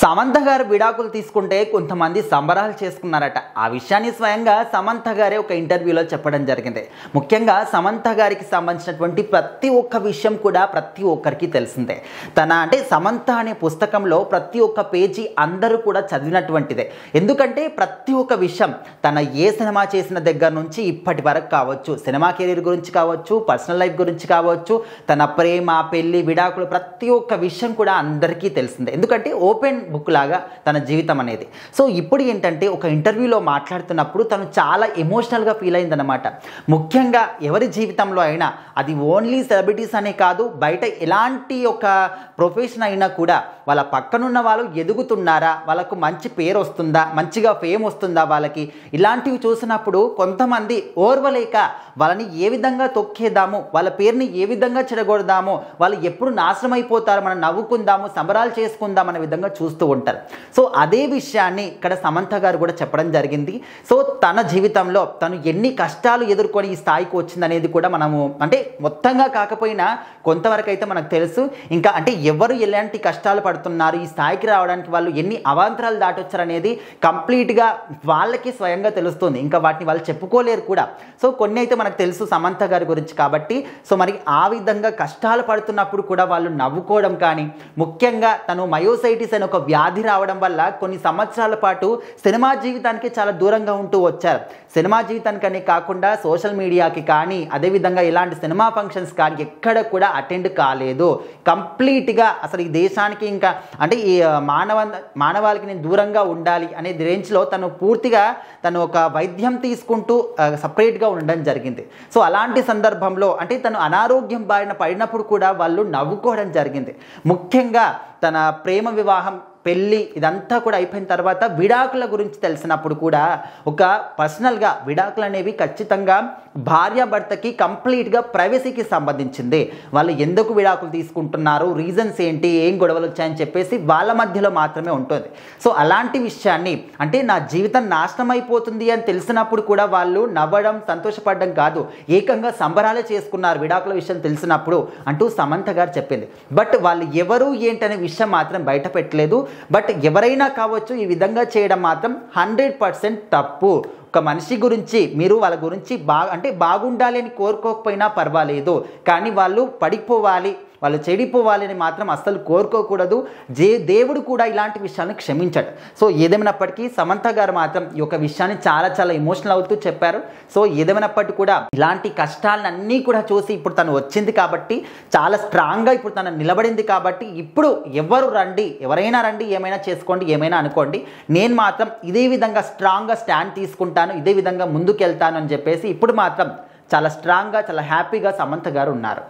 సమంత గారు విడాకులు తీసుకుంటే కొంతమంది సంబరాలు చేసుకున్నారట. ఆ విషయాన్ని స్వయంగా సమంత గారే ఒక ఇంటర్వ్యూలో చెప్పడం జరిగింది. ముఖ్యంగా సమంత గారికి సంబంధించినటువంటి ప్రతి ఒక్క విషయం కూడా ప్రతి ఒక్కరికి తెలిసిందే. సమంత అనే పుస్తకంలో ప్రతి ఒక్క పేజీ అందరూ కూడా చదివినటువంటిదే. ఎందుకంటే ప్రతి ఒక్క విషయం తన ఏ సినిమా చేసిన దగ్గర నుంచి ఇప్పటి వరకు కావచ్చు, సినిమా కెరీర్ గురించి కావచ్చు, పర్సనల్ లైఫ్ గురించి కావచ్చు, తన ప్రేమ, పెళ్లి, విడాకులు ప్రతి ఒక్క విషయం కూడా అందరికీ తెలిసిందే. ఎందుకంటే ఓపెన్ బుక్ లాగా తన జీవితం అనేది. సో ఇప్పుడు ఏంటంటే ఒక ఇంటర్వ్యూలో మాట్లాడుతున్నప్పుడు తను చాలా ఎమోషనల్గా ఫీల్ అయిందనమాట. ముఖ్యంగా ఎవరి జీవితంలో అయినా అది ఓన్లీ సెలబ్రిటీస్ అనే కాదు, బయట ఎలాంటి ఒక ప్రొఫెషన్ అయినా కూడా వాళ్ళ పక్కనున్న వాళ్ళు ఎదుగుతున్నారా, వాళ్ళకు మంచి పేరు వస్తుందా, మంచిగా ఫేమ్ వస్తుందా వాళ్ళకి, ఇలాంటివి చూసినప్పుడు కొంతమంది ఓర్వలేక వాళ్ళని ఏ విధంగా తొక్కేద్దాము, వాళ్ళ పేరుని ఏ విధంగా చెడగొడదాము, వాళ్ళు ఎప్పుడు నాశనం అయిపోతారు, మనం నవ్వుకుందాము, సంబరాలు చేసుకుందాం అనే విధంగా చూస్తూ ఉంటారు. సో అదే విషయాన్ని ఇక్కడ సమంత గారు కూడా చెప్పడం జరిగింది. సో తన జీవితంలో తను ఎన్ని కష్టాలు ఎదుర్కొని ఈ స్థాయికి వచ్చిందనేది కూడా మనము మొత్తంగా కాకపోయినా కొంతవరకు అయితే మనకు తెలుసు. ఇంకా ఎవరు ఎలాంటి కష్టాలు పడుతున్నారు, ఈ స్థాయికి రావడానికి వాళ్ళు ఎన్ని అవాంతరాలు దాటొచ్చారనేది కంప్లీట్గా వాళ్ళకి స్వయంగా తెలుస్తుంది. ఇంకా వాటిని వాళ్ళు చెప్పుకోలేరు కూడా. సో కొన్ని అయితే మనకు తెలుసు సమంత గారి గురించి కాబట్టి. సో మరి ఆ విధంగా కష్టాలు పడుతున్నప్పుడు కూడా వాళ్ళు నవ్వుకోవడం కానీ, ముఖ్యంగా తను మయోసైటిస్ అనే ఒక వ్యాధి రావడం వల్ల కొన్ని సంవత్సరాల పాటు సినిమా జీవితానికి చాలా దూరంగా ఉంటూ వచ్చారు. సినిమా జీవితానికనే కాకుండా సోషల్ మీడియాకి కానీ, అదేవిధంగా ఇలాంటి సినిమా ఫంక్షన్స్ కానీ ఎక్కడ కూడా అటెండ్ కాలేదు. కంప్లీట్గా అసలు ఈ దేశానికి ఇంకా ఈ మానవాళికి నేను దూరంగా ఉండాలి అనే రేంజ్లో తను పూర్తిగా ఒక వైద్యం తీసుకుంటూ సపరేట్గా ఉండడం జరిగింది. సో అలాంటి సందర్భంలో తను అనారోగ్యం బారిన పడినప్పుడు కూడా వాళ్ళు నవ్వుకోవడం జరిగింది. ముఖ్యంగా తన ప్రేమ వివాహం, పెళ్ళి ఇదంతా కూడా అయిపోయిన తర్వాత విడాకుల గురించి తెలిసినప్పుడు కూడా ఒక పర్సనల్గా విడాకులు అనేవి ఖచ్చితంగా భార్యాభర్తకి కంప్లీట్గా ప్రైవసీకి సంబంధించింది. వాళ్ళు ఎందుకు విడాకులు తీసుకుంటున్నారు, రీజన్స్ ఏంటి, ఏం గొడవలు వచ్చాయని చెప్పేసి వాళ్ళ మధ్యలో మాత్రమే ఉంటుంది. సో అలాంటి విషయాన్ని నా జీవితం నాశనం అయిపోతుంది అని తెలిసినప్పుడు కూడా వాళ్ళు నవ్వడం, సంతోషపడడం కాదు, ఏకంగా సంబరాలే చేసుకున్నారు విడాకుల విషయం తెలిసినప్పుడు అంటూ సమంత గారు చెప్పింది. బట్ వాళ్ళు ఎవరు ఏంటనే విషయం మాత్రం బయట పెట్టలేదు. బట్ ఎవరైనా కావచ్చు, ఈ విధంగా చేయడం మాత్రం 100% తప్పు. ఒక మనిషి గురించి మీరు వాళ్ళ గురించి బాగుండాలి అని కోరుకోకపోయినా పర్వాలేదు, కానీ వాళ్ళు పడిపోవాలి, వాళ్ళు చెడిపోవాలి అని మాత్రం అస్సలు కోరుకోకూడదు. దేవుడు కూడా ఇలాంటి విషయాన్ని క్షమించాడు. సో ఏదేమైనప్పటికీ సమంత గారు మాత్రం ఈ యొక్క విషయాన్ని చాలా చాలా ఎమోషనల్ అవుతూ చెప్పారు. సో ఏదేమైనప్పటికీ కూడా ఇలాంటి కష్టాలన్నీ కూడా చూసి ఇప్పుడు తను వచ్చింది కాబట్టి, చాలా స్ట్రాంగ్గా ఇప్పుడు తను నిలబడింది కాబట్టి, ఇప్పుడు ఎవరైనా రండి, ఏమైనా చేసుకోండి, ఏమైనా అనుకోండి, నేను మాత్రం ఇదే విధంగా స్ట్రాంగ్గా స్టాండ్ తీసుకుంటాను, ఇదే విధంగా ముందుకు వెళ్తాను అని చెప్పేసి ఇప్పుడు మాత్రం చాలా స్ట్రాంగ్గా, చాలా హ్యాపీగా సమంత గారు ఉన్నారు.